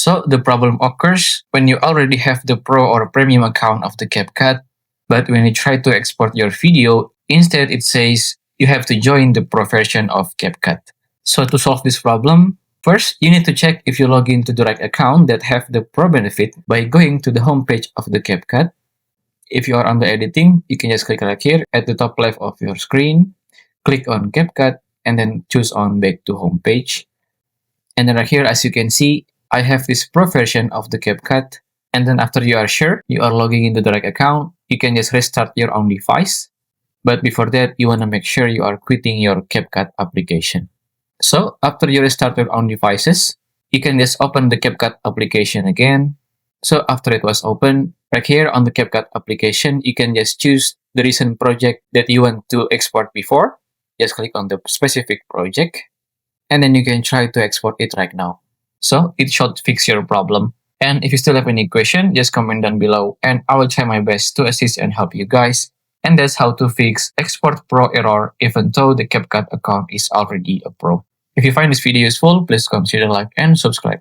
So the problem occurs when you already have the Pro or Premium account of the CapCut, but when you try to export your video, instead it says you have to join the Pro version of CapCut. So to solve this problem, first you need to check if you log into the right account that have the Pro benefit by going to the homepage of the CapCut. If you are on the editing, you can just click right here at the top left of your screen, click on CapCut, and then choose on back to homepage. And then right here, as you can see, I have this Pro version of the CapCut. And then after you are sure you are logging into the right account, you can just restart your own device. But before that, you want to make sure you are quitting your CapCut application. So after you restart your own devices, you can just open the CapCut application again. So after it was open, right here on the CapCut application, you can just choose the recent project that you want to export before. Just click on the specific project, and then you can try to export it right now. So it should fix your problem. And if you still have any question, just comment down below, and I will try my best to assist and help you guys. And that's how to fix Export Pro error even though the CapCut account is already a Pro. If you find this video useful, please consider like and subscribe.